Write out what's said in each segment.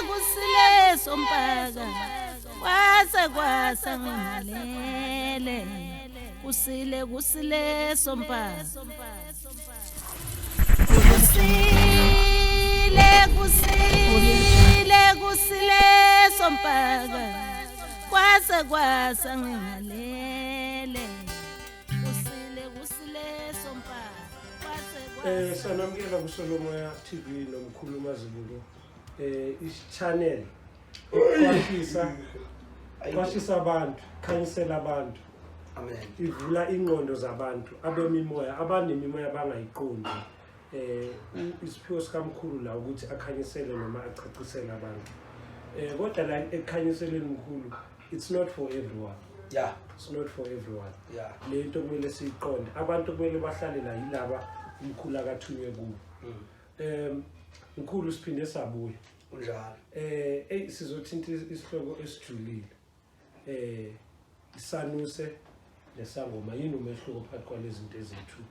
kusile sompaka kwasa ngalele kusile sompaka kusile sompaka kwasa ngalele kusile sompaka sanamukela kuSolomoya TV nomkhulu mazibulu channel kwashisa abantu khanyisela abantu amen ivula ingqondo zabantu abemimoya abanemimoya bangayiqondi isiphiwo sikamkhulu la ukuthi akhanyisele noma achacisele abantu kodwa la ekhanyiseleni mkhulu it's not for everyone. Yeah, it's not for everyone. Yeah, lento kumele siyiqonde abantu kumele bahlale la yilaba umkhulu akathunywe kubo. Mkhulu siphinde sabuya unjalo sizothinta isihloko esijulile Isanusi Nesangoma yini umehluko phakathi kwalezi zinto ezethu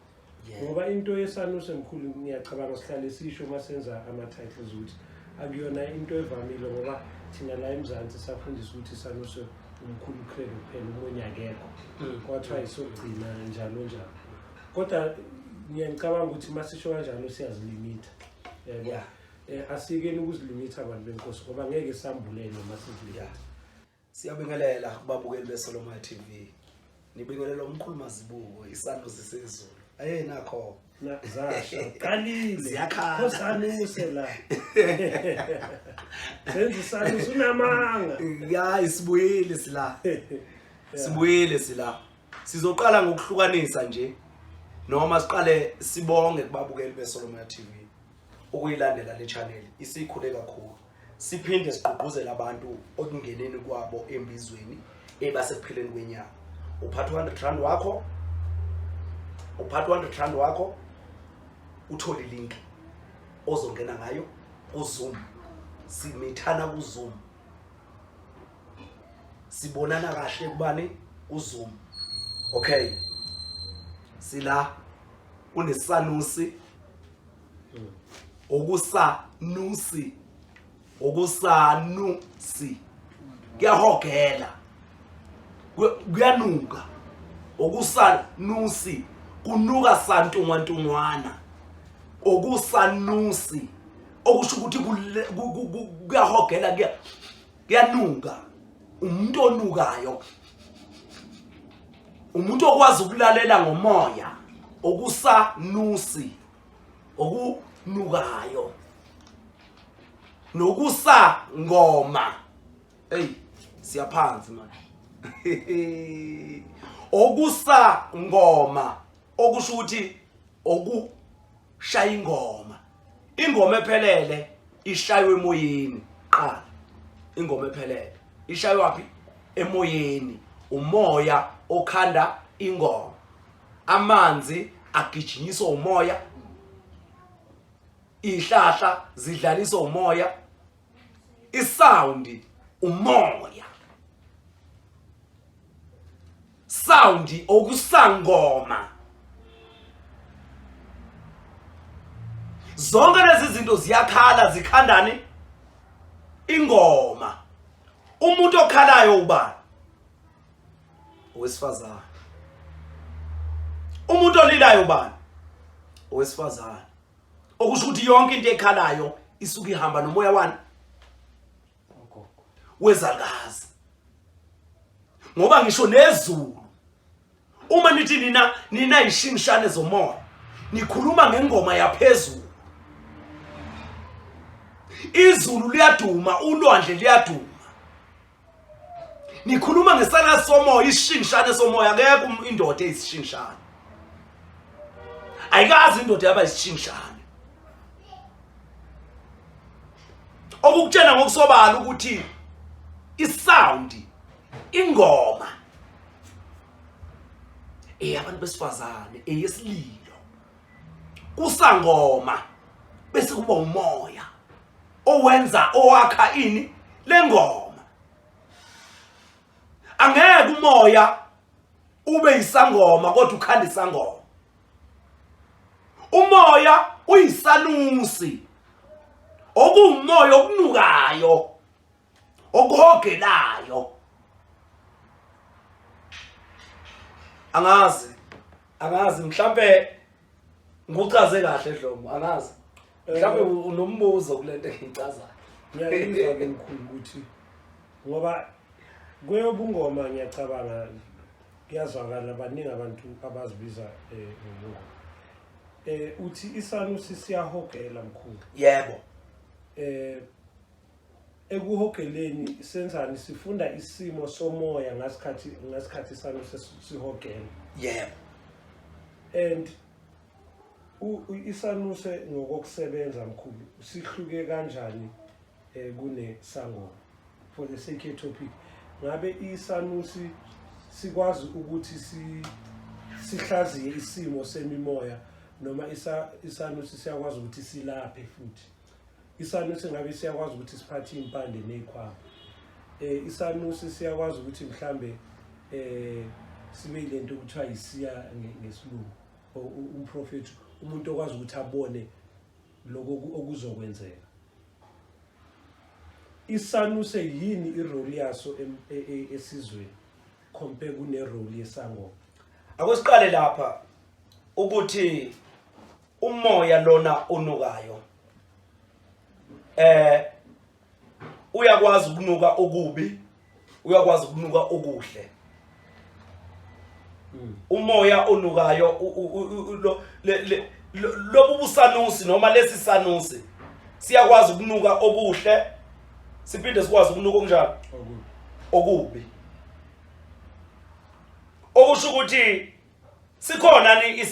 ngoba into yesanuse mkhulu ngiyacabanga sihlale sisho masenza ama titles ukuthi akuyona into evamile ngoba thina la eMzansi safundisa ukuthi Isanusi umkhulu credo kuphela umunye akekho kwathiwa isogcina njalo kodwa ngiyacabanga ukuthi masisho kanjalo siyazilimita yebo asikeni ukuzilimita abantu benkosi ngoba ngeke sambulele masizilimita. Siyabingelela kubabukeli beSolomoya TV. Nibingelela umkhulu mazibuko Isanusi sezulu. Nakho zasha kalile ziyakhala Isanusi la senze Isanusi unamanga isibuyile sila sibuyile sila sizoqala ngokuhlukanisa nje noma siqale sibonge kubabukeli beSolomoya TV ukuyilandela le channel isikhule kakhulu siphinde sigqugquzela abantu okungeneni kwabo embizweni ebasekuphileni kwenyanga uphatha 100 rand wakho uthola ilink ozongena ngayo kuZoom simithana kuZoom sibonana kahle kubani kuZoom okay sila unesanusi okusanusi kuyahogela kuyanuka okusanusi kunuka santungwantungwana okusanusi okusho ukuthi kuyahogela kuyanuka umuntu onukayo umuntu okwazi ukulalela ngomoya okusanusi okunukayo nokusangoma siyaphansi manje okusangoma okusho ukuthi okushaya ingoma ephelele ishaywe emoyeni qala ingoma ephelele ishaywe wapi emoyeni umoya okhanda ingoma amanzi agijinyiswa umoya ihlahla zidlaliswa umoya isound umoya sound okusangoma zonke lezi zinto ziyakhala zikhandani ingoma umuntu okhalayo ubani owesifazana umuntu olilayo ubani owesifazana okusho ukuthi yonke into ekhalayo isuka ihamba nomoya wani wezalikazi ngoba ngisho nezulu uma nithi nina ishingishane zomoya nikhuluma ngengoma yaphezulu izulu liyaduma ulwandle liyaduma nikhuluma ngesana somoya ishingishane somoya akekho indoda eyisishingishane ayikazi indoda yaba isishingishane okukutshela ngokusobala ukuthi isound ingoma abantu besifazane eyesililo kusangoma bese kuba umoya owenza owakha ini lengoma angeke umoya ube isangoma kodwa ukhanda isangoma umoya uyisanusi okumoya okunukayo okuhogelayo angazi mhlambe nguchaze kahle Dlomo angazi mhlambe unombuzo kulento engichazayo ngiyayizwa ke mkhulu ukuthi ngoba kweyobungoma ngiyacabanga kuyazwakala baningi abantu abazibiza ngobungoma uthi isanusi siyahogela mkhulu yebo ekuhogeleni senzani sifunda isimo somoya ngasikhathi isanusi sihogela yebo and isanuse ngokusebenza mkhulu sihluke kanjani kunesangoma for the sake topic ngabe isanusi sikwazi ukuthi sihlaziye isimo semimoya noma isanusi siyakwazi ukuthi silaphe futhi isanusi ngabe siyakwazi ukuthi siphathe impande nezikhwama isanusi siyakwazi ukuthi mhlambe sibe lento ukuthiwa isiya ngesilungu umprofeti umuntu okwazi ukuthi abone lokho okuzokwenzeka isanuse yini irole yaso esizweni compare kunerole yesangoma akusiqale lapha ukuthi umoya lona onukayo uyakwazi ukunuka okubi uyakwazi ukunuka okuhle umoya onukayo lobu busanusi noma lesi sanusi siyakwazi ukunuka okuhle siphinde sikwazi ukunuka okunjani okubi okusho ukuthi sikhona ni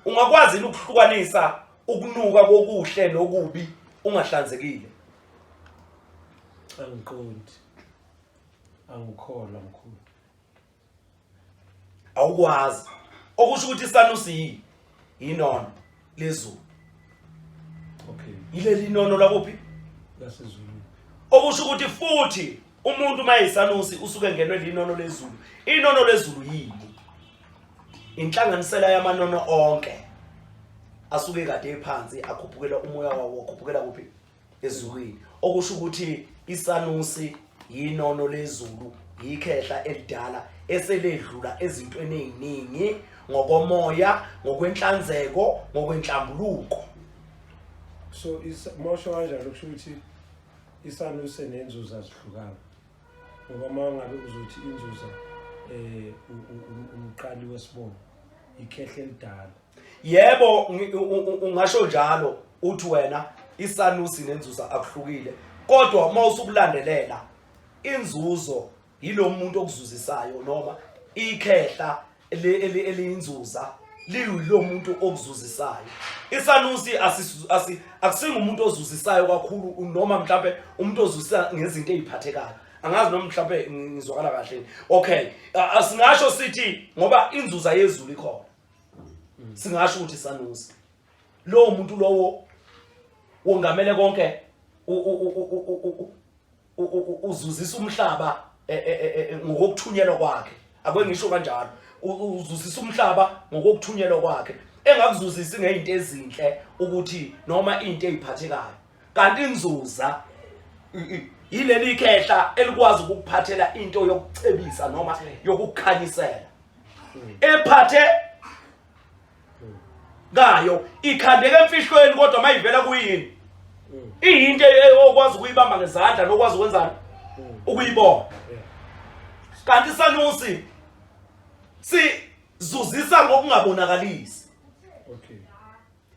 ungakwazi ukuhlukanisa ukunuka kokuhle nokubi ungahlanzekile angiqondi angikholwa mkhulu awukwazi okusho ukuthi isanusi yinono lezulu okay yileli nono lakuphi lasezulu okusho ukuthi futhi umuntu mayisanusi usuke ngenwe linono lezulu inono lezulu yini inhlanganisela yamanono onke asuke kade ephansi akhuphukela umoya wawo akhuphukela kuphi ezulwini okusho ukuthi isanusi yinono lezulu yikhehla elidala eseledlula ezintweni eziningi ngokomoya ngokwenhlanzeko ngokwenhlambuluko so mosho kanjalo kusho ukuthi isanusi nenzuza azihlukana ngoba mangabe uzothi inzuza umqali wesibongo ikhehle elidala yebo ungasho njalo uthi wena isanusi nenzuza akuhlukile kodwa mawusukulandelela inzuzo yilo muntu okuzuzisayo noma ikhehla eliyinzuza liyilo muntu okuzuzisayo isanusi akusinga umuntu ozuzisayo kakhulu noma mhlambe umuntu ozuzisa ngezinto eziphathekayo angazi noma mhlambe ngizwakala kahle okay asingasho sithi ngoba inzuza yezulu ikhona singasho ukuthi isanusi lo muntu lowo wongamele konke uzuzisa umhlaba ngokuthunyelwa kwakhe akwengisho kanjalo uzuzisa umhlaba ngokuthunyelwa kwakhe engakuzuzisi ngezinto ezinhle ukuthi noma into eziphathekayo kanti inzuza yileli khehla elikwazi ukuphathela into yokucebisa noma yokukhanyisela ephathe ngayo ikhandeke emfihlweni kodwa mayivela kuyini iyinto okwazi ukuyibamba ngezandla nokwazi ukwenzana ukuyibona kanti isanusi sizuzisa ngokungabonakalisi okay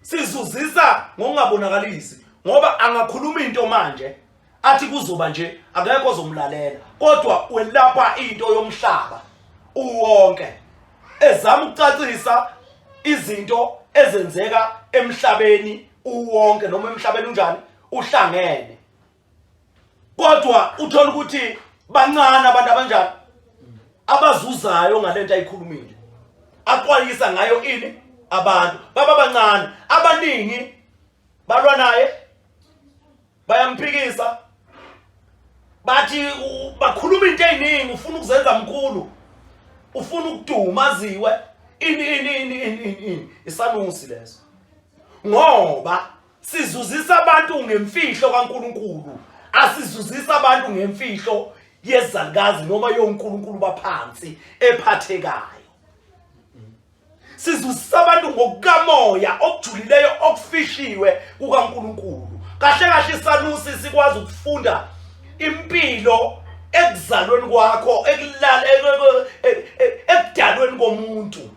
sizuzisa ngokungabonakalisi ngoba angakhuluma into manje athi kuzoba nje akekho ozomlalela kodwa welapha into yomhlaba uwonke ezama ukucacisa izinto ezenzeka emhlabeni uwonke noma emhlabeni unjani uhlangene kodwa uthola ukuthi bancane abantu abanjani abazuzayo ngalento ayikhulumile aqwayisa ngayo ini abantu baba bancane abaningi balwa naye bayamphikisa bathi bakhuluma into eziningi ufuna ukuzenza mkhulu ufuna ukuduma aziwe ini isanusi leso ngoba sizuzisa abantu ngemfihlo kaNkulunkulu asizuzisa abantu ngemfihlo yezalukazi noma yoNkulunkulu baphansi ephathekayo sizuzisa abantu ngokukamoya okujulileyo okufihliwe kukaNkulunkulu kahle kahle Isanusi sikwazi ukufunda impilo ekuzalweni kwakho ekudalweni komuntu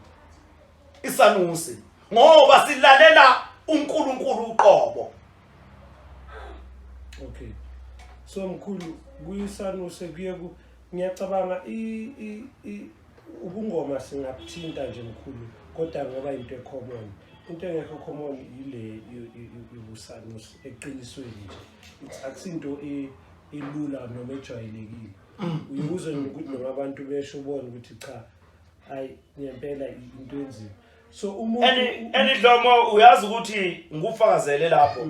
Isanusi ngoba silalela uNkulunkulu uqobo. Okay, so mkhulu kuyisanuse kuye ngiyacabanga ubungoma singabuthinta nje mkhulu kodwa ngoba into ecommon into engekho common ile ubusanuse eqinisweni nje akusinto elula noma ejwayelekile uyuze ukuthi noma abantu besho ubone ukuthi cha hayi ngempela into enzima so umuntu enidlomo uyazi ukuthi ngufakazele lapho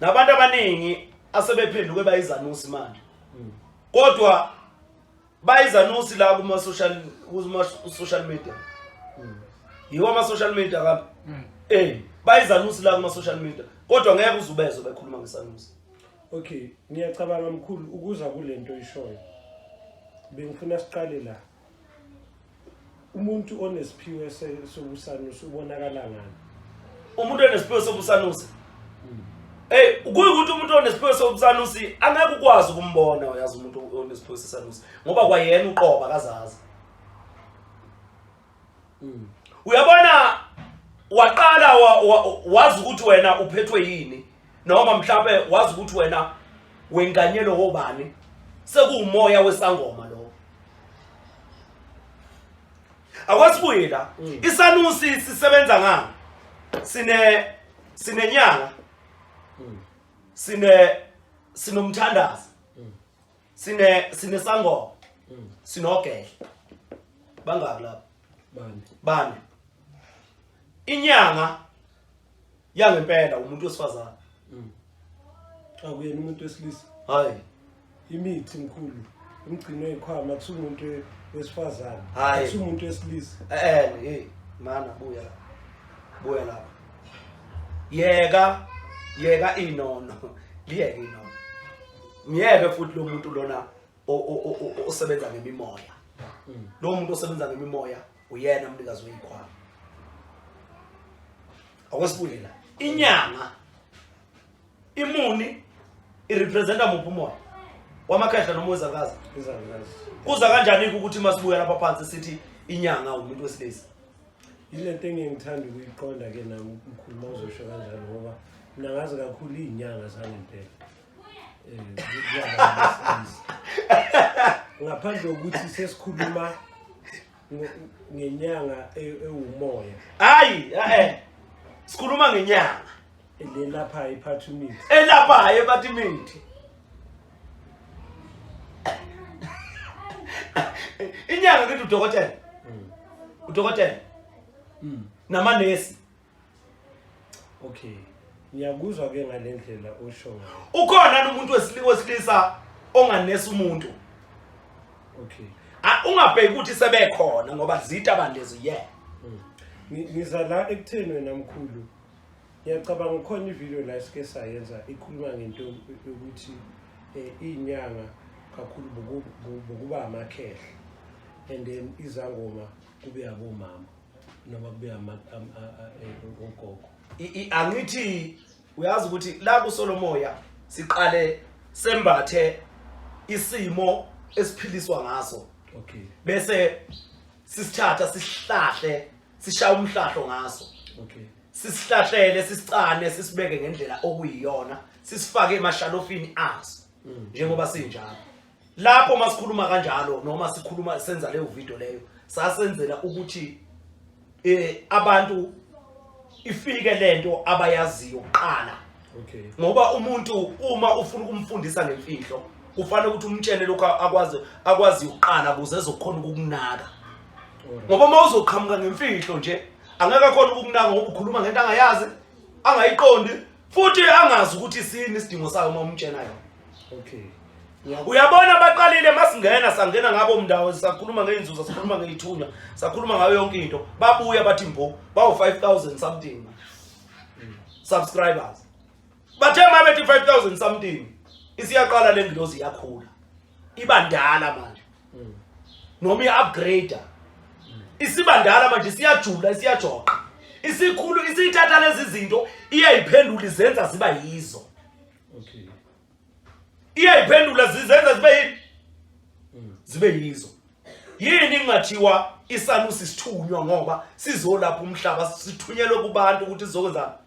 nabantu abaningi asebephenduke bayizanusi manje kodwa bayizanusi la kuma social media yiwo ama social media kapha bayizanusi la kuma social media kodwa ngeke uzubezwe bekhuluma ngesanusi. Okay, ngiyacabanga mkhulu ukuza kulento ishoyo bengifuna siqale la umuntu onesiphiwe sobusanusi ubonakala ngani umuntu onesiphiwe sobusanusi ukuyukuthi umuntu onesiphiwe sobusanusi angeke ukwazi ukumbona uyazi umuntu onesiphiwe sobusanusi ngoba kwayena uqoba akazazi uyabona waqala wazi ukuthi wena uphethwe yini noma mhlawumbe wazi ukuthi wena wenganyelo wobani sekuumoya wesangoma lo akwasibuyela Isanusi sisebenza ngani sinenyanga sinomthandazi sinesangoma sinogele bangaki lapha bane inyanga yangempela umuntu wesifazana akuyena umuntu wesilisa hayi imithi mkhulu umgcino ekhwama kusumuntu wesifazana kusumuntu wesilisa mana buya lapha yeka inono liyeke inono ngiyeke futhi lo muntu lona osebenza ngemimoya lo muntu osebenza ngemimoya uyena umnikazi weyikhwama akwesibuyela inyanga imuni irepresenta muphi umoya wamakhehla noma wezakazi kuza kanjani ukuthi masibuya lapha phansi sithi inyanga umuntu wesilisa ilento engiyithanda ukuyiqonda ke nami umkhulu uzosho kanjalo ngoba mina ngazi kakhulu izinyanga zangempela ngaphandle kokuthi sesikhuluma ngenyanga ewumoya hayi sikhuluma ngenyanga elapha iphathimithi inyanga kithi udokotela namanesi. Okay, ngiyakuzwa ke ngalendlela osho ngayo ukhona umuntu wesilisa onganesi umuntu. Okay, ungabheki ukuthi sebekhona ngoba zitha abandezo ngiza la ekutheni wena mkhulu ngiyacabanga khona ivideo la sike sayenza ikhuluma ngento ukuthi inyanga kakhulu bokuba amakhehla and then izangoma kube abomama noma kube ogogo. Angithi uyazi ukuthi la kuSolomoya siqale sembathe isimo esiphiliswa ngaso. Okay, bese sisithatha sisihlahle sishaya umhlahlo ngaso. Okay, sisihlahlele sisicane sisibeke ngendlela okuyiyona sisifake emashalofini aso njengoba sinjalo lapho masikhuluma kanjalo noma sikhuluma senza leyo video leyo sasenzela ukuthi abantu ifike lento abayaziyo kuqala. Okay, ngoba umuntu uma ufuna ukumfundisa ngemfihlo kufanele ukuthi umtshele lokho akwazi ukuqala ukuze ezokhona ukukunaka. Ngoba mawuzoqhamuka ngemfihlo nje angeke khona ukukunaka ngoba ukhuluma ngento angayazi angayiqondi futhi angazi ukuthi sini isidingo sayo uma umtshela yona. Okay, uyabona baqalile masingena sangena ngabo mndawo sakhuluma ngeinzuzo sakhuluma ngeithunya sakhuluma ngayo yonke into babuya bathi mbo bawu 5000 something subscribers bathe mabethi 5000 something isiyaqala lengilozi yakhula ibandala manje noma iupgrader isibandala manje siyajula siyajoqa isikhulu isithatha lezi zinto iyayiphendula izenza ziba yizo Okay. iyayiphendula zizenza zibe yizo yini ngingathiwa Isanusi sithunywa ngoba sizolapha umhlaba sithunyelwe kubantu ukuthi sizokwenza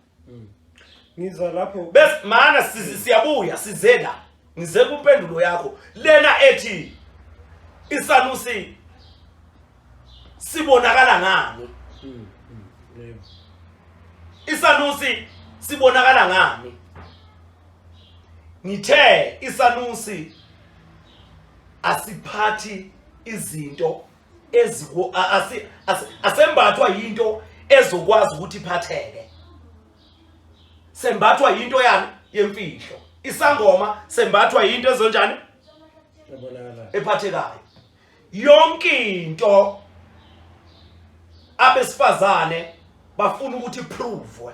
Ngiza lapho bese mana siyabuya sizela ngize kumpendulo yakho lena ethi Isanusi sibonakala ngani yebo. Isanusi sibonakala ngani ngithe Isanusi asiphathi izinto eziko asembathwa into ezokwazi ukuthi iphatheke sembathwa into yani yemfihlo isangoma sembathwa into ezonjani Yabonakala. ephathekayo yonke into abesifazane bafuna ukuthi prove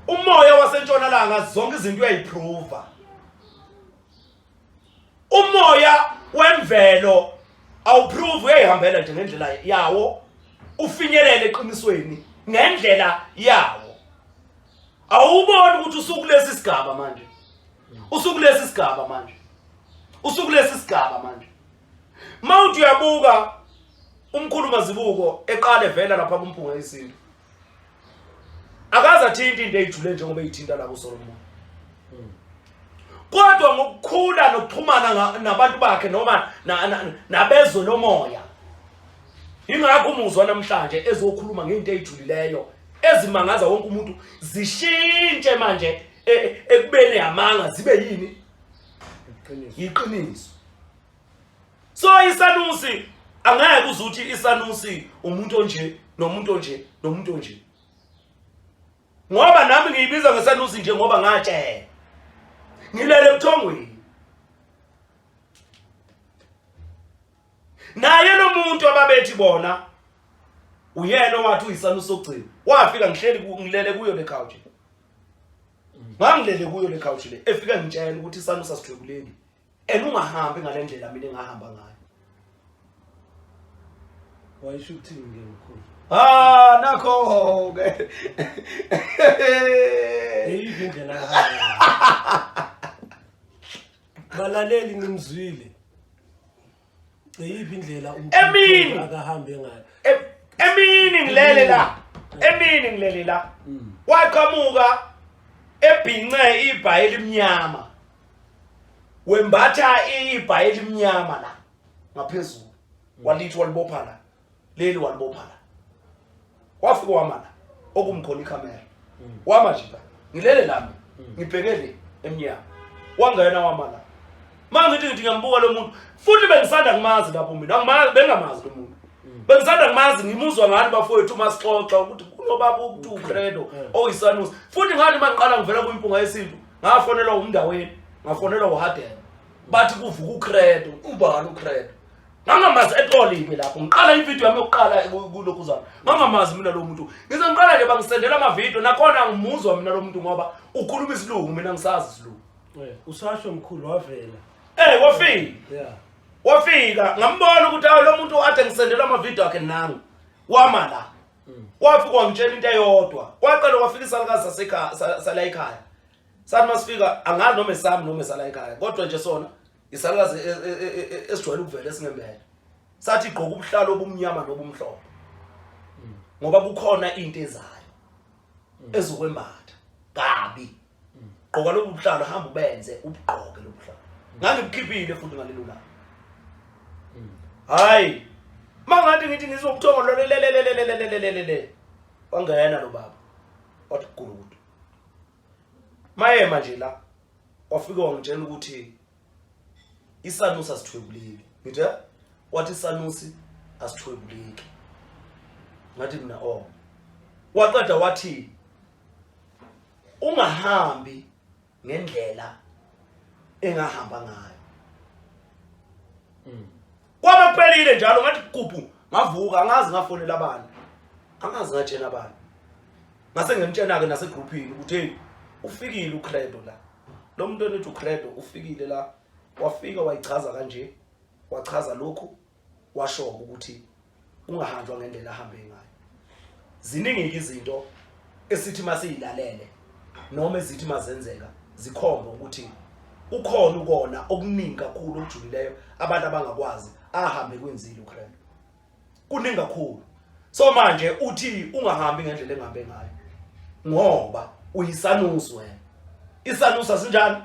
umoya wasentshonalanga zonke izinto uyayiprove umoya wemvelo awuprove uyayihambela nje ngendlela yawo ufinyelele eqinisweni ngendlela yawo awuboni ukuthi usuku lesi sigaba manje mawuthi uyabuka umkhulu mazibuko eqale vela lapha kumpunga yesinto akaza thinta into eyijule njengoba eyithinta la kuSolomon kodwa ngokukhula nokuxhumana nabantu bakhe noma nabezo lomoya ingakho umuzwa namhlanje ezokhuluma ngento eyijulileyo ezimangaza wonke umuntu zishintshe manje ekubene yamanga zibe yini iqiniso so Isanusi angeke uzuthi Isanusi umuntu onje nomuntu onje ngoba nami ngiyibiza ngeSanusi nje ngoba ngatshela ngilele ebuthongweni naye lo muntu ababethi bona uyena wathi uyiSanusi sokugcina wafika ngilele kuyo le couch ngangilele kuyo le couch le efika ngitshela ukuthi iSanusi asithwebuleni ungahambi ngalendlela mina engahamba ngayo Wayisho ukuthini ngemkhulu? nakho ke Eyiphi indlela balaleli nimzwile. Eyiphi indlela Emini. akahambe ngayo? emini ngilele la waqhamuka ebhince ibhayi elimnyama wembatha ibhayi elimnyama la ngaphezulu walithi walibopha la leli walibopha la wafika wamana okumkhona ikhamera wamajika ngilele lami ngibhekele emnyama wangena wamana mangithi ngiyambuka lo muntu futhi bengisanda kumazi lapho mina bengamazi lo muntu bengisanda kumazi ngimuzwa ngani bafowethu masixoxa ukuthi kunobaba ukuthi uCredo oyiSanusi futhi ngani mangiqala ngivela kwimpunga yesintu ngafonelwa umndaweni ngafonelwa uHaden bathi kuvuka uCredo ubani uCredo ngangamazi eqoliwe lapho ngiqala ivideo yami yokuqala kulokhu zami ngangamazi mina lo muntu ngize ngiqala nje bangisendela ama video nakhona ngimuzwa mina lo muntu ngoba ukhuluma isilungu mina ngisazi isilungu usasho mkhulu wavela. wafika Yeah. wafika ngambona ukuthi lo muntu ade ngisendela ama video akhe nangu wama la wafika wangitshela into eyodwa waqala wafika isalikazi sasekhaya sala ekhaya sathi masifika angazi noma esami noma esala ekhaya kodwa nje sona isalikazi esijwayele ukuvela esingembele sathi igqoka ubuhlalo obumnyama nobumhlophe ngoba kukhona into ezayo ezokwembatha kabi gqoka lo buhlalo hamba ubenze ubugqoke lo buhlalo ngangibukhiphile futhi ngalelo la hayi mangathi ngithi ngizokuthonga lo lelelelelelelelele wangena lo baba wathi gurudu maye manje la wafika wangitshela ukuthi iSanusi asithwebuleki ngithi wathi iSanusi asithwebuleki ngathi mina waqeda wathi ungahambi ngendlela engahamba ngayo kwabe kuphelile njalo ngathi kuphu ngavuka angazi ngafonela abantu angazi ngatshena abantu ngase ngentshena ke nase groupini ukuthi hey ufikile uCredo la lo muntu onethi uCredo ufikile la wafika wayichaza kanje wachaza lokhu washoka ukuthi ungahanjwa ngendlela ahambe ngayo ziningi izinto esithi masiyilalele noma ezithi mazenzeka zikhomba ukuthi ukhona ukona okuningi kakhulu okujulileyo abantu abangakwazi ahambe kwenzile uCredo kuningi kakhulu so manje uthi ungahambi ngendlela engahambe ngayo ngoba uyisanusi wena isanusi asinjani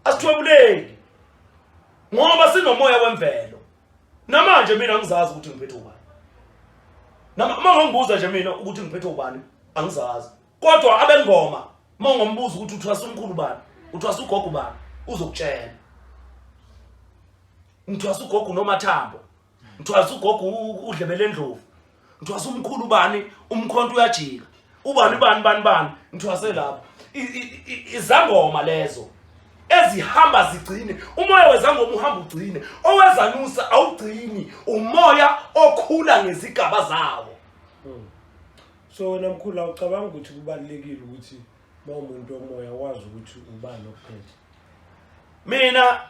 asithwebuleki ngoba sinomoya wemvelo namanje mina ngizazi ukuthi ngiphethe ubani mangongibuza nje mina ukuthi ngiphethe ubani angizazi kodwa abengoma mangombuza ukuthi uthwasa umkhulu bani uthwasa ugogo bani uzokutshela ngithwasa ugogo nomathambo ngithwasa ugogo udlebele endlovu ngithwasa umkhulu bani umkhonto uyajika ubani bani ngithwase lapho izangoma lezo ezihamba zigcine umoya wezangoma uhamba ugcine owezanusa awugcini umoya okhula ngezigaba zawo so wena mkhulu awucabanga ukuthi kubalekile ukuthi mawumuntu omoya wazi ukuthi ubani ophethe mina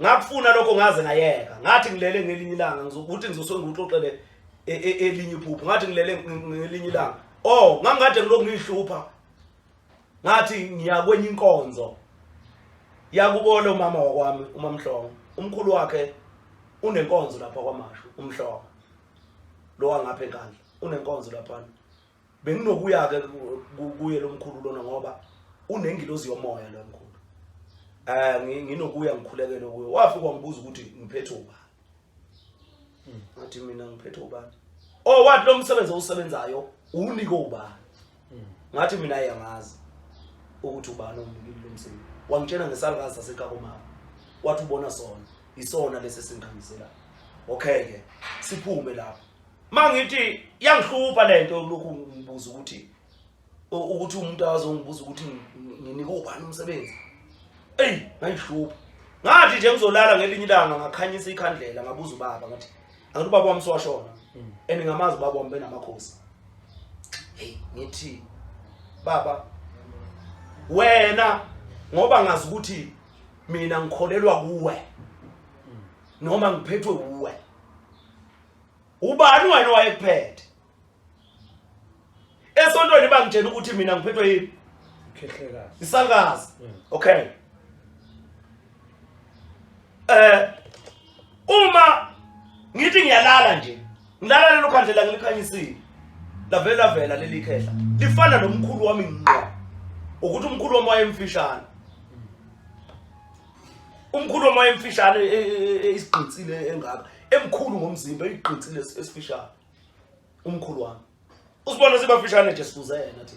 ngakufuna lokho ngaze ngayeka ngathi ngilele ngelinye ilanga ngizokuthi ngizosengixoxele elinye iphupho ngathi ngilele ngelinye ilanga ngangikade ngiloko ngihlupha ngathi ngiya kwenye inkonzo yakubona umama wakwami umamhlongo umkhulu wakhe unenkonzo lapha kwamashu umhlongo lo wangapha enkandla unenkonzo lapha benginokuya ke kuye lo mkhulu lona ngoba unengilozi yomoya lo mkhulu nginokuya ngikhulekele kuye wafika wangibuza ukuthi ngiphethe ubani ngathi mina ngiphethe ubani wathi lo msebenzi osebenzayo unike ubani ngathi mina ayangazi ukuthi ubani umnikile lo msebenzi wangitshena ngesalikazi saseKakomama wathi ubona sona isona lesi singikhangisela okay ke siphume lapho mangithi yangihlupha lento lokhu ngibuza ukuthi umuntu azongibuza ukuthi nginike ubani umsebenzi ngayihlupha ngathi nje ngizolala ngelinye ilanga ngakhanyisa ikhandlela ngabuza ubaba ngathi angithi ubaba wami siwashona ngamazi ubaba wami benamakhosi ngithi baba wena ngoba ngazi ukuthi mina ngikholelwa kuwe noma ngiphethwe kuwe ubani wena wayekuphethe esontweni bangitshela ukuthi mina ngiphethwe yini ikhehlekazi isalikazi okay uma ngithi ngiyalala nje ngilala lelo khandlela ngilikhanyisile lavela leli khehla lifana nomkhulu wami ngqo ukuthi umkhulu wami wayemfishane umkhulu wami wayemfishane isigqitsile engaka emkhulu ngomzimba isigqitsile esifishane umkhulu wami usibona sibafishane nje sifuzene nathi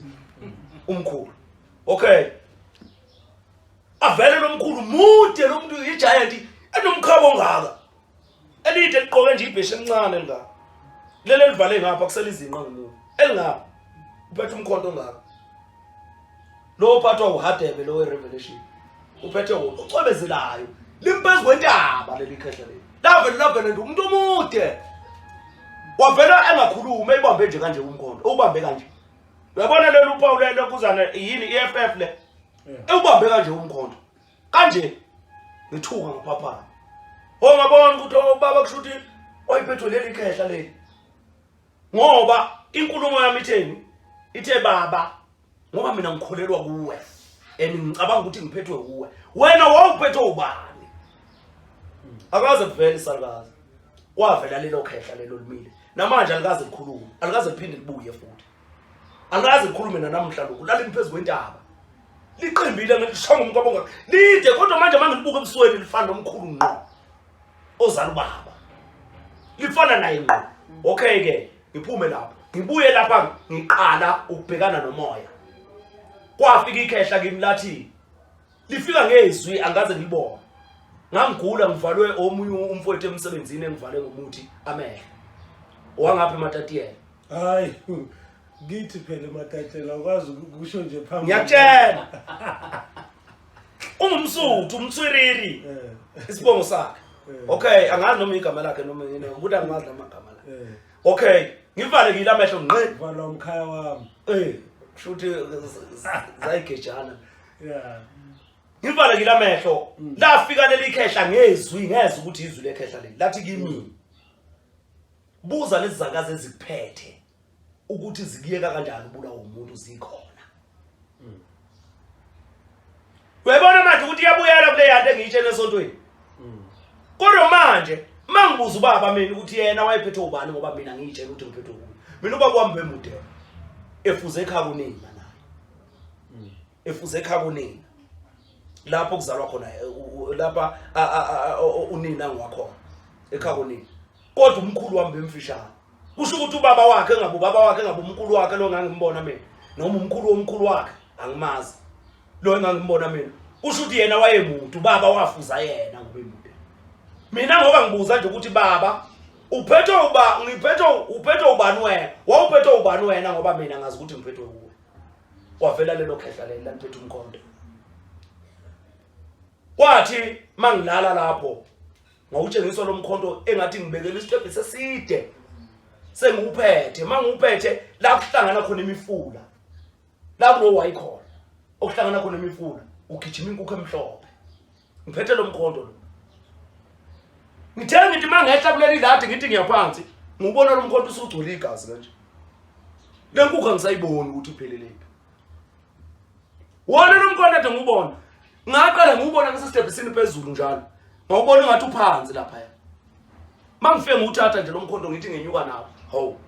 umkhulu okay avele lo mkhulu mude lo muntu igiant enomkhabo ongaka elide liqoke nje ibheshe encane ngaka lele livale ngapha kusela izinqa ngomuntu elingapha uphethe umkhonto ongaka lo phathwa uHadebe lo weRevelation uphethe ucobezelayo limphezu kwentaba leli khehla leli lavele nje umuntu omude wavela engakhuluma ebambe nje kanje umkhonto ubambe kanje uyabona leli uphawu lelo kuzana yini iFF le ubambe kanje umkhonto kanje ngithuka ngaphaphana ngabona ukuthi baba kushuthi oyiphethwe leli khehla leli ngoba inkulumo yami itheni ithe baba ngoba mina ngikholelwa kuwe ngicabanga ukuthi ngiphethwe kuwe wena wawuphethwe ubani akaze kuvele isalikazi wavela lelo khehla lelo limile namanje alikaze likhuluma alikaze liphinde libuye futhi alikaze likhulume namhla lokhu laliphezu kwentaba liqimbile ngelishanga umuntu abonga lide kodwa manje mangilibuka ebusweni lifana nomkhulu ngqo ozala ubaba lifana naye ngqo okay ke ngiphume lapho ngibuye lapha ngiqala ukubhekana nomoya kwafika ikhehla kimi lathi lifika ngezwi angaze ngilibona ngangigula ngivalwe omunye umfowethu emsebenzini engivale ngomuthi amehlo wangapha eMatatiyela hayi ngithi phela eMatatiyela ukwazi ukusho nje phambili ngiyakutshela ungumsuthu umswiriri isibongo sakhe okay angazi noma igama lakhe noma yini ukuthi angazi amagama la okay ngivalekile amehlo ngqe vala umkhaya wami Kushuthi zayigejana. Yeah. Ngivale kila mehlo. Lafika leli khehla ngezwi ngeze ukuthi izwi lekhehla leli. Lathi kimi. Buza lezi zakaze ezikuphethe ukuthi zikiyeka kanjani ubula umuntu zikhona. Uyabona manje ukuthi iyabuyela kule yanto engiyitshela esontweni. Kodwa manje mangibuza ubaba mina ukuthi yena wayephethe ubani ngoba mina ngiyitshela ukuthi ngiphethe ubani. Mina ubaba wami bemude. Efuze ekhaya kunina naye. Efuze ekhaya kunina. Lapho kuzalwa khona lapha unina ngwakhona ekhaya kunina. Kodwa umkhulu wami bemfishana. Kusho ukuthi ubaba wakhe engabe umkhulu wakhe lo ngangimbona mina noma umkhulu wakhe angimazi. Lo engangimbona mina. Kusho ukuthi yena wayemuntu baba wafuza yena ngoba emude. Mina ngoba ngibuza nje ukuthi baba uphethe ubani wena? Wawuphethe ubani wena ngoba mina ngazi ukuthi ngiphethe kuwe. Wavela lelo khehla leli laniphethe umkhonto. Kwathi mangilala lapho ngawutshengiswa lo mkhonto engathi ngibekele isitebhe seside. Senguphethe manguphethe la kuhlangana khona imifula. La kuno wayikhona. Okuhlangana khona imifula ugijima inkukhu emhlophe. Ngiphethe lo mkhonto lo. Ngithe ngithi mangehla kuleli ladi ngithi ngiyaphansi ngubona lo mkhonto usugcwele igazi kanje. Le nkukhu angisayiboni ukuthi ipheleleke. Wona lo mkhonto ade ngubona. Ngaqala ngubona ngesistebhisini phezulu njalo. Ngawubona ngathi uphansi lapha. Mangifike nguthatha nje lo mkhonto ngithi ngenyuka nawo. Hawu.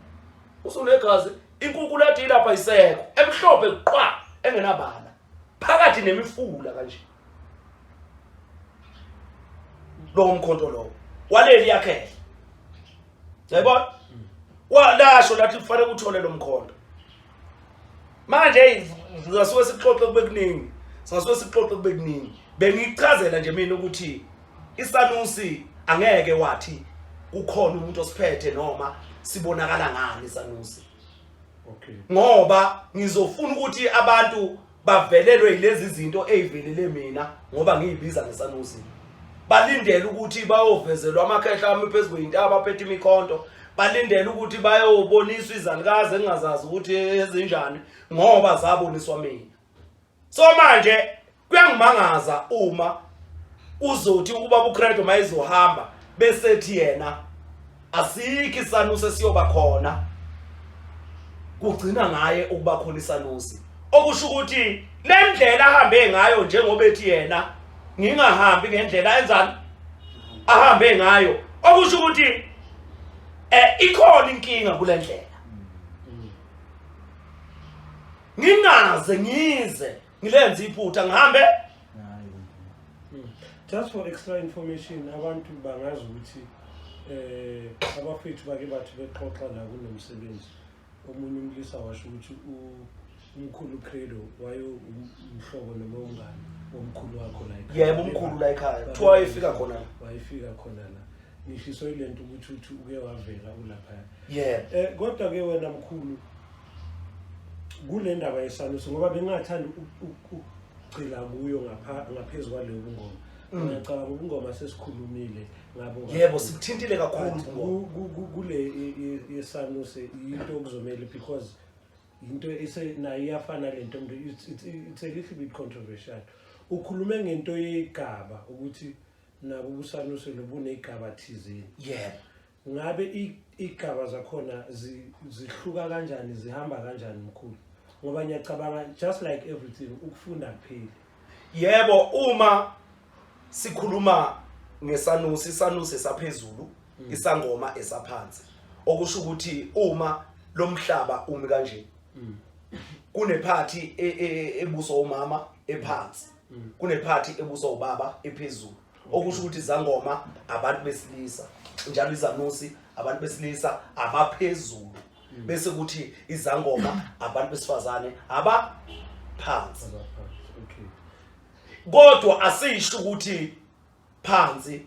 Usunegazi inkukhu lathi lapha isekho emhlophe qwa engenabala. Phakathi nemifula kanje. Lo mkhonto lo waleli yakhe. Yayibona? Walasho lathi kufanele uthole lo mkhonto. Manje ngasuke sixoxe kube kuningi. Singasuke sixoxe kube kuningi. Bengichazela nje mina ukuthi Isanusi angeke wathi ukhona umuntu osiphethe noma sibonakala ngani Isanusi. Okay. Ngoba ngizofuna ukuthi abantu bavelelwe yilezi zinto ezivelele mina ngoba ngiyibiza ngeSanusi. Balindele ukuthi bayovezelwa amakhehla ami phezulu kwintaba aphethe imikhonto. Balindele ukuthi bayoboniswa izalukazi engazazi ukuthi ezinjani ngoba zaboniswa mina. So manje kuyangimangaza uma uzothi ubaba uCredo mayizohamba bese thi yena asikho Isanusi esiyoba khona kugcina ngaye ukuba khona Isanusi. Okusho ukuthi le ndlela ahambe ngayo njengoba ethi yena ngingahambi ngendlela enzani ahambe ngayo. Okusho ukuthi ikhona inkinga kule ndlela. Ngingaze ngize ngilenze iphutha ngihambe. Just for extra information abantu bangazi ukuthi abafethu bake bathi bexoxa la kunomsebenzi omunye umlisa washo ukuthi umkhulu Credo wayo umhlobo noma ungani omkhulu wakho la ekhaya. Yebo umkhulu la ekhaya. Kuthiwa wayefika khona la. Wayefika khona la. Ngishiso ilento ukuthi uke wavela ulapha. Yebo. Kodwa ke wena mkhulu kule ndaba yeSanusi ngoba bengathanda ukugcila kuyo ngaphezulu kwaleyo bungoma. Ngiyacabanga ubungoma sesikhulumile ngabo. Yebo sikuthintile kakhulu kule yeSanusi into okuzomela because into nayo iyafana lento it's a little bit controversial. Ukhulume ngento yegaba ukuthi nabo uSanusi lobune igaba thizeni. Yebo. Ngabe igaba zakhona zihluka kanjani zihamba kanjani mkhulu? Ngoba ngiyacabanga just like everything ukufunda kuphela. Yebo uma sikhuluma ngeSanusi Isanusi saphezulu Isangoma esaphansi. Okusho ukuthi uma lo mhlaba umi kanje kunephathi ebuso umama ephansi. Kunephathi ebuso ubaba ephezulu. Okusho ukuthi izangoma abantu besilisa njalo iZanusi abantu besilisa abaphezulu. Bese kuthi izangoma abantu besifazane abaphansi. Okay. Kodwa asisho ukuthi phansi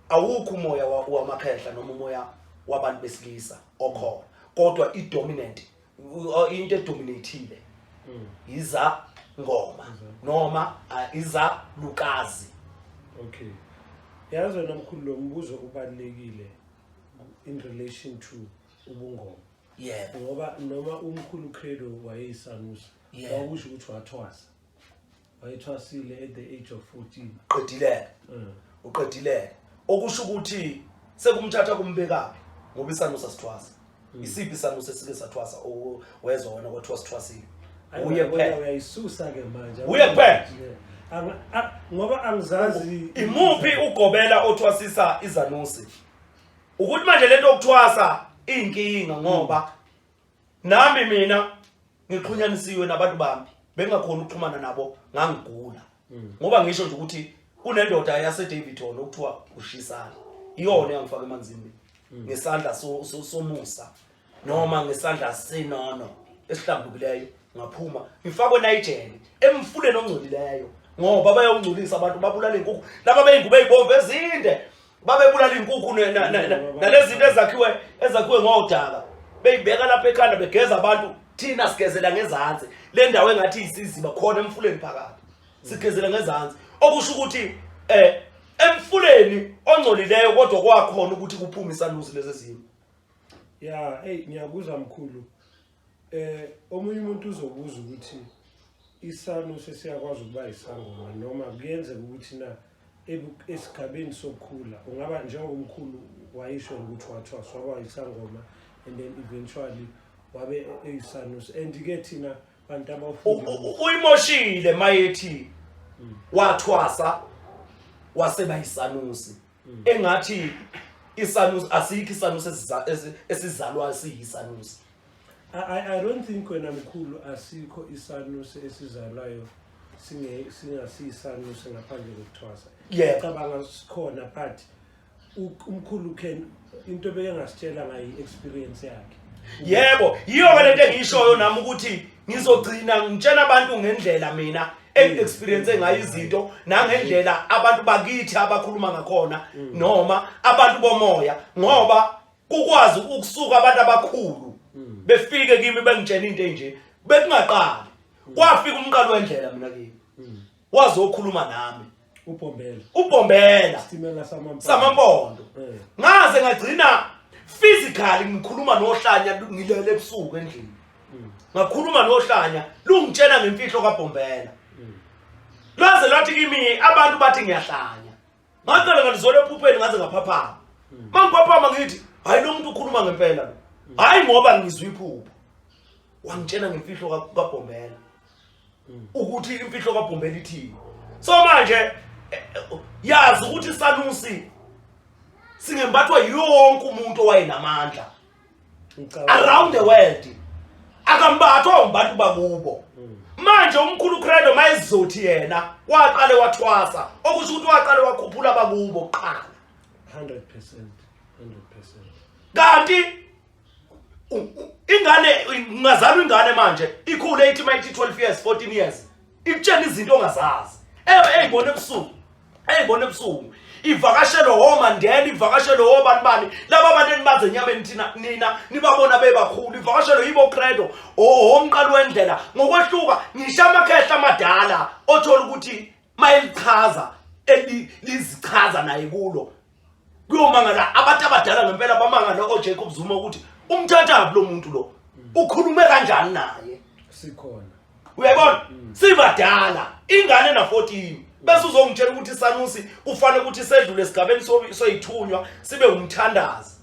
awukho umoya wamakhehla noma umoya wabantu besilisa okhona. Kodwa idominant into edominateile iza ngoma noma iza lukazi. Okay. Yazi wena mkhulu lo mbuzo ubalekile in relation to ubungoma. Yebo. ngoba noma umkhulu credo wayeyisanusi wakusho ukuthi wathwasa wayethwasile at the age of 14 uqedileke okusho ukuthi sekumthatha kumbekaphi ngoba isanusi asithwasa isiphi isanusi esike sathwasa wezwa wona kwathiwa sithwasile uye kuphela uyayisusa ke manje uye kuphela ngoba angizazi imuphi ugobela othwasisa izanusi ukuthi manje lento okuthwasa inkinga ngoba nami mina ngixhunyanisiwe nabantu bami bengakhona ukuxhumana nabo ngangigula ngoba ngisho nje ukuthi kunendoda yase Davidton okuthiwa ushisana iyona yangifaka emanzini ngesandla somusa noma ngesandla senono esihlambukileyo ngaphuma ngifakwe nayijele emfuleni ongcolileyo ngoba bayongcolisa abantu babulala inkukhu laba beyingube ezibomvu ezinde babebulala inkukhu nalezi zinto ezakhiwe ngodaka beyibeka lapha ekhanda begeza abantu thina sigezela ngezansi le ndawo engathi isiziba khona emfuleni phakathi sigezela ngezansi okusho ukuthi emfuleni ongcolileyo kodwa kwakhona ukuthi kuphume isanusi lezi zimo ngiyabuza mkhulu omunye umuntu uzobuza ukuthi isanusi siyakwazi ukuba isangoma noma kuyenzeka ukuthi na esigabeni sokukhula ungaba njengomkhulu wayisho ukuthi wathwaswa wayisangoma and then eventually wabe eyisanusi and ke thina bantu abafunda uyimoshile mayethi wathwasa waseba isanusi engathi isanusi asikho isanusi esizalwa siyisanusi. I don't think wena mkhulu asikho isanusi esizalwayo singasiyisanusi ngaphandle kokuthwasa. Ngicabanga sikhona but umkhulu into beke ngasitshela ngayi experience yakhe. Yebo, yiyo lento engishoyo nami ukuthi ngizogcina ngitshela abantu ngendlela mina experience ngayo izinto nangendlela abantu bakithi abakhuluma ngakhona noma abantu bomoya ngoba kukwazi ukusuka abantu abakhulu befike kimi bengitshela into enje bekungaqali kwafika umqalo wendlela mina kimi wazokhuluma nami ubombela Simela samampondo ngaze ngagcina physically ngikhuluma nohlanya ngilele ebusuku endlini ngakhuluma nohlanya lungitshela ngemfihlo kaBombela laze lathi kimi abantu bathi ngiyahlanya ngaqala ngalizole ephupheni ngaze ngaphaphama mangiphaphama ngithi hayi lo muntu ukhuluma ngempela hayi ngoba ngizwe iphupho wangitshela ngemfihlo kaBombela ukuthi imfihlo kaBombela ithini so manje yazi ukuthi isanusi singembathwa yonke umuntu owayenamandla around the world akambathwa umbantu bakubo manje umkhulu credo mayizothi yena waqale wathwasa okusho ukuthi waqale wakhuphula bakubo qala 100% kanti ingane ngazalwa ingane manje ikhule ethi mayithi 12 years 14 years ikutshela izinto ongazazi eyibone ebusuku ivakashelo hoMandela ivakashelo hobanibani laba abantu enibaze enyameni thina nina nibabona bebakhulu ivakashelo yibo credo omqalo wendlela ngokwehluka ngisho amakhehla amadala othola ukuthi mayelichaza lizichaza naye kulo kuyomangala abantu abadala ngempela bamangala oJacob Zuma ukuthi umthathapi lo muntu lo ukhulume kanjani naye sikhona uyabona sibadala ingane na 14 bese uzongitshela ukuthi isanusi ufanele ukuthi sedlule esigabeni soyithunywa sibe umthandazi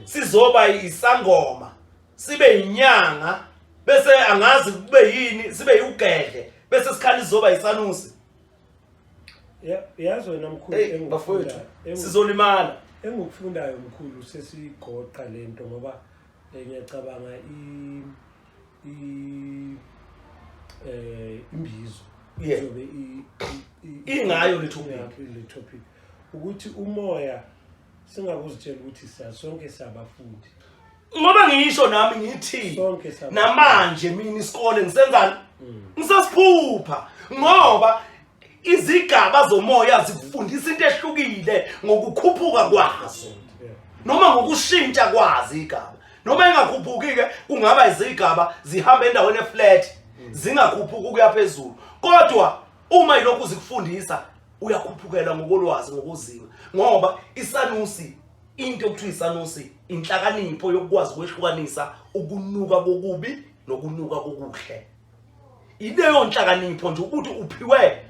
sizoba isangoma sibe inyanga bese angazi kube yini sibe ugedle bese sikhali sizoba isanusi yazi wena mkhulu bafowethu sizolimala engukufundayo mkhulu sesigoqa lento ngoba ngiyacabanga imbizo izobe ingayo le topic ukuthi umoya singakuzitshela ukuthi sonke sabafundi ngoba ngisho nami ngithi namanje mina isikole ngisenzani ngisasiphupha ngoba izigaba zomoya zikufundisa into ehlukile ngokukhuphuka kwazo noma ngokushintsha kwazi igaba noma engakhuphuki ke kungaba izigaba zihamba endaweni eflat zingakhuphuki ukuya phezulu kodwa uma ilokhu zikufundisa uyakhuphukela ngokolwazi ngokuzinga ngoba isanusi into okuthiwa Isanusi inhlakanipho yokwazi ukwehlukanisa ukunuka kokubi nokunuka kokuhle. Ileyo nhlakanipho nje ukuthi uphiwe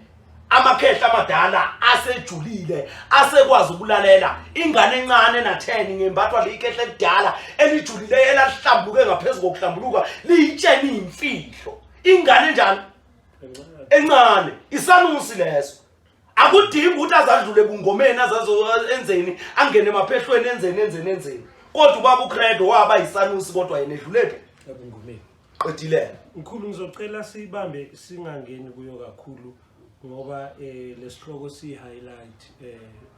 amakhehla amadala asejulile asekwazi ukulalela ingane encane na 10 ngembathwa likhehle ekudala elijulile elahlambuke ngaphezulu kokuhlambuluka liyitsheni imfihlo ingane njani encane Isanusi leso akudingi ukuthi azadlule ebungomeni azazoenzeni angene emaphehlweni enzeni kodwa ubaba uCredo waba Isanusi kodwa yena edlulephi ebungomeni qedile. Mkhulu ngizocela sibambe singangeni kuyo kakhulu ngoba lesihloko si highlight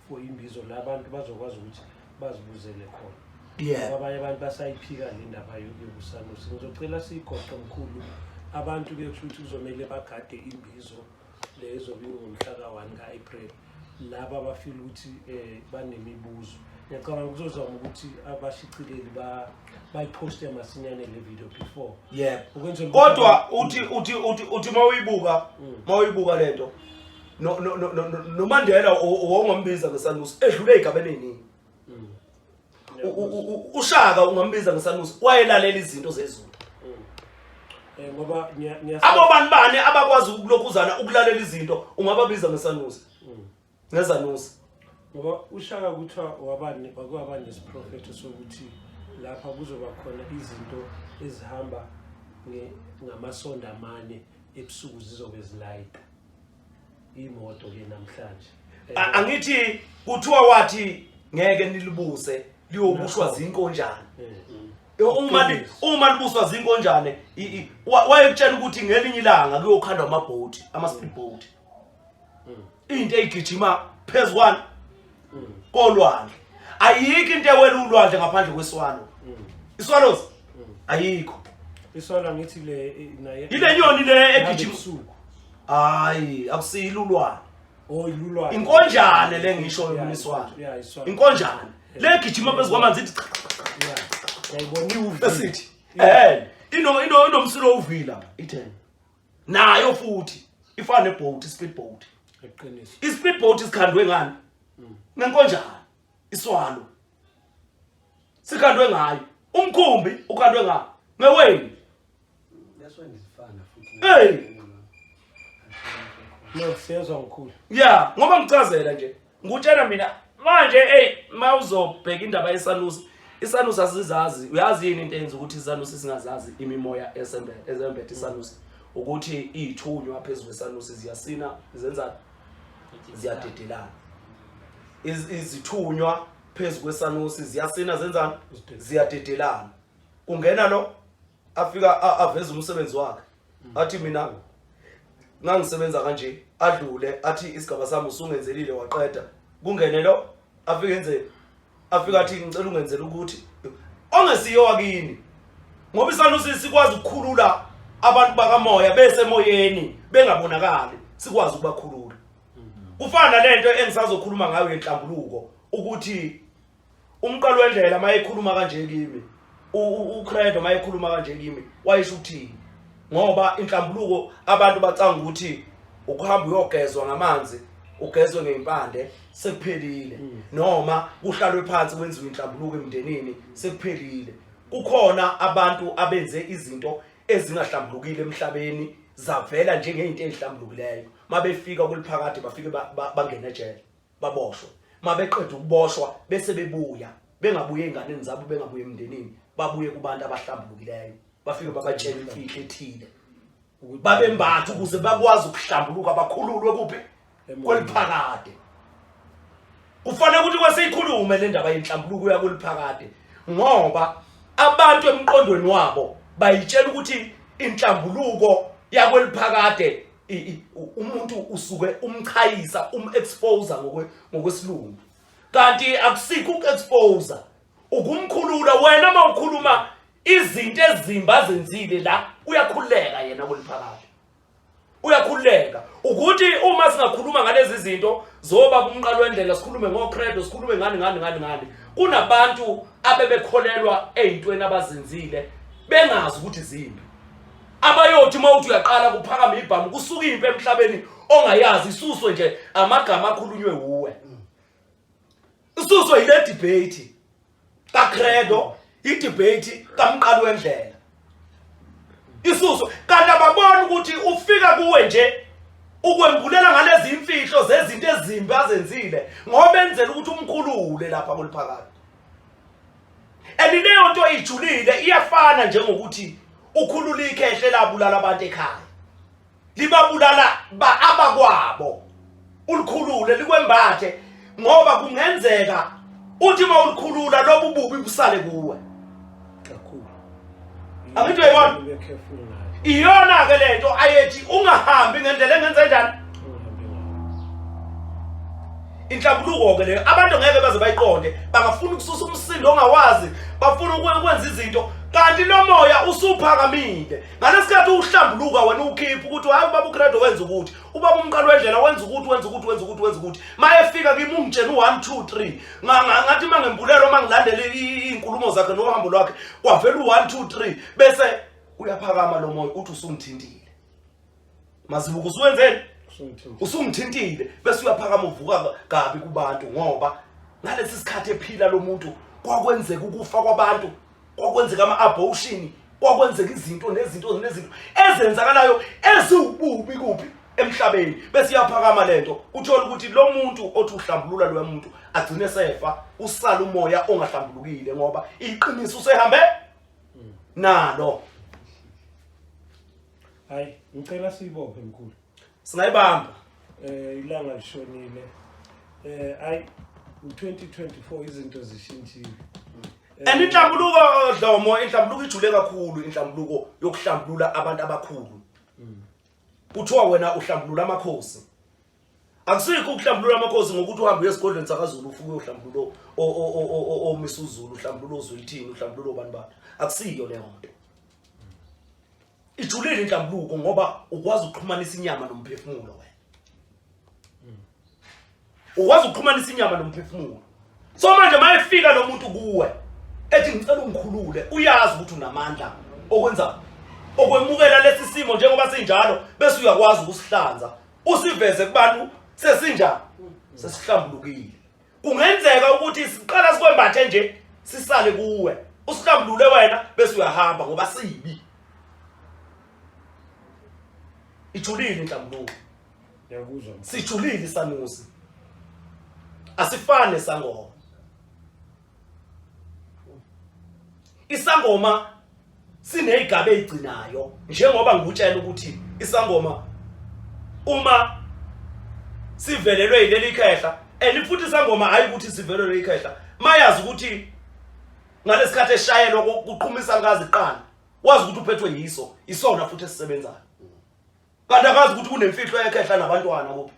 for imbizo labantu bazokwazi ukuthi bazibuzele khona. Yeah. Abanye abantu basayiphika le ndaba yokusanusi. Ngizocela sigoqe mkhulu abantu ke kusho ukuthi uzomela bagade imbizo lezo ngomhla ka1 kaApril laba bafila ukuthi banemibuzo. Ngiyacabanga kuzozama ukuthi abashicileli bayiposte masinyane le video before. Yeah. Kodwa uthi mawibuka lento no Mandela owongambiza ngesanusi edlule igabeni eziningi. Ushaka ungambiza ngesanusi wayelalela izinto zezulu. Ngoba abo bantu abakwazi ukulokhuzana ukulalela izinto ungababiza ngesanusi. Ngesanusi. Ngoba ushaka kuthiwa wakwaba nesiprofeto sokuthi lapha kuzoba khona izinto ezihamba ngamasonto amane ebusuku zizobe zilayita imoto ke namhlanje. Angithi kuthiwa wathi ngeke nilibuse liyobushwa zinkonjane. Uma libuswa zinkonjane wayekutshela ukuthi ngelinye ilanga kuyokhandwa amabhoti ama-speedboat. Into egijima phezukwana kolwandle. Ayikho into ewela ulwandle ngaphandle kweswalo. Iswalo ayikho. Iswalo ngithi naye ile nyoni le egijima usuku. Hayi akusile ulwandle. Ilulwane. Inkonjane le ngisho yomiswalo. Inkonjane le egijima phezukwamanzi ithi yayibona besithi inomsilo uvila itheni nayo futhi ifana neboat speedboat eqiniso ispeedboat isikhandwe ngani ngenkonjane iswalo sikhandwe ngayo umkhumbi ukhandwe ngayo ngeweni yasho ngizifana futhi no siyezwa mkhulu yeah ngoba ngichazela nje ngutshela mina manje mawuzobheka indaba yesanusi Isanusi asizazi uyazi yini into enza ukuthi Isanusi singazazi imimoya ezembethe Isanusi ukuthi izithunywa phezulu kwesanusi ziyasina zenza ziyadedelana izithunywa phezulu kwesanusi ziyasina zenzani ziyadedelana kungena lo afika aveza umsebenzi wakhe athi mina ngangisebenza kanje adlule athi isigaba sami usungenzelile waqeda kungene lo afika enze afika athi ngicela ungenzela ukuthi ongesiyo wakini ngoba Isanusi sikwazi ukukhulula abantu bakamoya bese emoyeni bengabonakali sikwazi ukubakhulula. Kufana lento engisazokhuluma ngayo enhlambuluko ukuthi umqalo wendlela mayekhuluma kanje kimi uCredo mayekhuluma kanje kimi wayisho ukuthini ngoba inhlambuluko abantu bacanga ukuthi ukuhamba uyogezwa ngamanzi ugezwe ngeimpande sekuphelile noma kuhlalwe phansi kwenziwe inhlambuluko emndenini sekuphelile. Kukhona abantu abenze izinto ezingahlambulukile emhlabeni zavela njengezinto ezihlambulukileyo mabefika kuliphakade bafike bangena ejele baboshwe mabeqeda ukuboshwa bese bebuya bengabuye enganeni zabo bengabuye emndenini babuye kubantu abahlambulukileyo bafike babatshela imfihlo ethile babembatha ukuze bakwazi ukuhlambuluka bakhululwe kuphi kweliphakade. Kufanele ukuthi kwesikhulume le ndaba yenhlambuluko yakuliphakade ngoba abantu emqondweni wabo bayitshela ukuthi inhlambuluko yakweliphakade umuntu usuke umchayisa exposer ngokwesilungu kanti akusikho ukuexposer ukumkhulula wena mawukhuluma izinto ezimba zenzile la uyakhuleka yena kweliphakade uyakhuleka ukuthi uma singakhuluma ngalezi zinto zoba kumqalo wendlela sikhulume ngoCredo sikhulume ngani kunabantu abebekholelwa ezintweni abazenzile bengazi ukuthi zimbi abayothi mawuthi uyaqala kuphakama ibhamu kusuka impi emhlabeni ongayazi isuswe nje amagama akhulunywe uwe isuswe ile debate kaCredo idebate kaMqali wendlela isuso kanti ababona ukuthi ufika kuwe nje ukwembulela ngalezi imfihlo zezinto ezimbi azenzile ngoba enzela ukuthi umkhulule lapha kuliphakathi leyo nto ijulile iyafana njengokuthi ukhulula ikhehle labulala abantu ekhaya libabulala abakwabo ulikhulule likwembathe ngoba kungenzeka uthi mawulikhulula lobu bubi busale kuwe kakhulu angithi uyayibona ube careful nayo iyona ke lento ayethi ungahambi ngendlela engenze njani inhlambuluko ke leyo abantu ngeke baze bayiqonde bangafuna ukususa umsindo ongawazi bafuna ukwenza izinto kanti lo moya usuphakamile ngalesikhathi uhlambuluka wena ukhipha ukuthi hayi baba uCredo wenza ukuthi ubaba uMqali wendlela wenza ukuthi mayefika kimi ungitshena u1 2 3 ngathi mangembulelo mangilandele izinkulumo zakhe nohambo lwakhe kwavela u1 2 3 bese uyaphakama lo moya uthi usungithintile mazibuka uswenzeni usungithintile bese uyaphakama uvuka kabi kubantu ngoba ngalesi sikhathi ephila lo muntu kwakwenzeka ukufa kwabantu kwakwenzeka ama-abortion kwakwenzeka izinto nezinto ezenzakalayo eziwububi kuphi emhlabeni bese iyaphakama lento uthola ukuthi lo muntu othi uhlambulula lo muntu agcine sefa usala umoya ongahlambulukile ngoba iqiniso usehambe nalo hayi ngicela siyibophe mkhulu singayibamba ilanga lishonile hayi u2024 izinto zishintshile inhlambuluko Dlomo inhlambuluko ijule kakhulu inhlambuluko yokuhlambulula abantu abakhulu kuthiwa wena uhlambulula amakhosi akusikho ukuhlambulula amakhosi ngokuthi uhambe esigodlweni sakaZulu ufike uhlambululo omisuzulu uhlambululo ozwelithini uhlambululo abantu akusiyo leyo nto ijulile inhlambuluko ngoba ukwazi ukuxhumanisa inyama nomphefumulo wena ukwazi ukuxhumanisa inyama nomphefumulo so manje mayefika lo muntu kuwe ethi ngicela ungikhulule uyazi ukuthi unamandla okwenza okwemukela lesi simo njengoba sinjalo bese uyakwazi ukusihlanza usiveze kubantu sesinjani sesihlambulukile kungenzeka ukuthi siqala sikwembathe nje sisale kuwe usihlambulule wena bese uyahamba ngoba sibi ijulile inhlambuluko yakuzwa sijulile Isanusi asifane sangoma isangoma sinezigaba ezigcinayo njengoba ngikutshela ukuthi isangoma uma sivelelwe yileli khehla futhi isangoma hayi ukuthi sivelelwe ikhehla mayazi ukuthi ngalesikhathi eshayelwa kuqhumisa ngazi iqala wazi ukuthi uphethwe yiso isona futhi esisebenzayo kanti akazi ukuthi kunemfihlo yekhehla nabantwana kuphi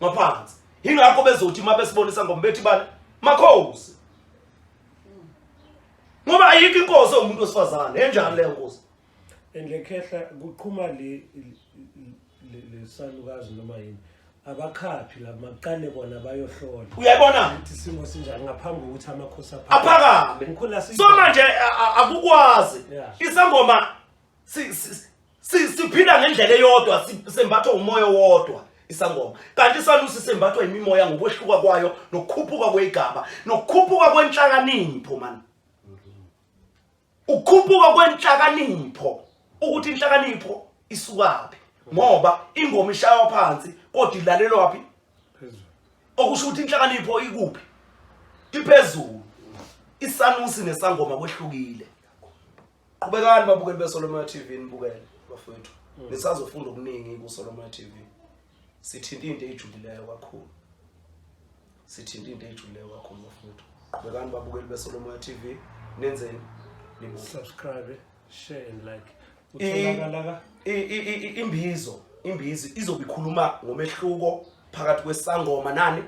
ngaphansi ingakho bezothi mabesibonisa ngombethi bani makhosi ngoba ayikho inkosi umuntu osifazane enjani leyo nkosi enlekhehla kuqhuma le salukazi noma yini abakhaphi la maqale bona bayohlola uyayibona ukuthi simo sinjani ngaphambi kokuthi amakhosi aphakame so manje akukwazi isangoma siphila ngendlela eyodwa sembathwa umoya wodwa isangoma kanti Isanusi sembathwa imimoya ngokwehluka kwayo nokukhuphuka kwegaba nokukhuphuka kwenhlakanipho man ukukhuphuka kwenhlakanipho ukuthi inhlakanipho isukaphi ngoba ingoma ishaywa phansi kodwa ilalelwa wapi phezulu okusho ukuthi inhlakanipho ikuphi iphezulu Isanusi nesangoma kwehlukile qhubekani babukeli beSolomoya TV nibukele bafowethu nisazofunda okuningi kuSolomoya TV sithinta into ejulileyo kakhulu bafowethu qhubekani babukeli beSolomoya TV nenzeni subscribe share and like utholakala imbizo izobe ikhuluma ngomehluko phakathi kwesangoma nani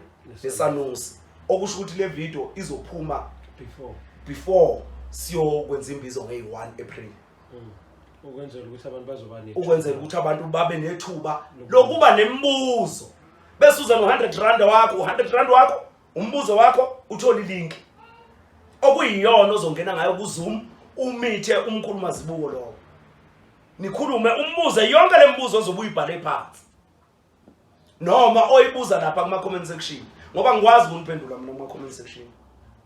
neSanusi okusho ukuthi le video izophuma before siyokwenza imbizo nge1 April ukwenzela ukuthi abantu bazobane ukwenzela ukuthi abantu babe nethuba lokuba nemibuzo bese uza no100 wakho 100 wakho umbuzo wakho uthola ilink okuyiyona ozongena ngayo kuZoom umithe umkhulu mazibuko lo nikhulume umbuze yonke lembuzo ozobuyibhale phansi noma oyibuza lapha kuma comment section ngoba ngikwazi ukuniphendula mina kuma comment section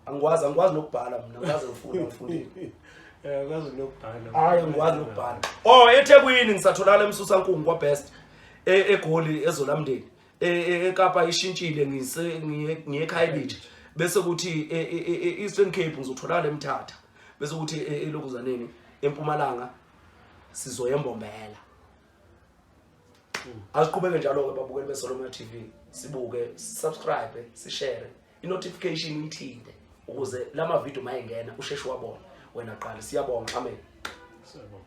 angikwazi nokubhala mina ngaze ngifundile Kwazi nokubhala. hayi ngikwazi nokubhala eThekwini ngisatholakala eMsusankungu kwa best eGoli ezolamndeni eKapa ishintshile ngiye eKhayelitsha bese kuthi Eastern Cape ngizotholakala eMthatha bese kuthi elokuzaneni eMpumalanga sizoyembombela asiqhubeke njalo ke babukeli beSolomon TV sibuke subscribe sishare i-notification ithinde ukuze lama video mayengena usheshe wabona wena qala siyabonga amen. Siyabonga.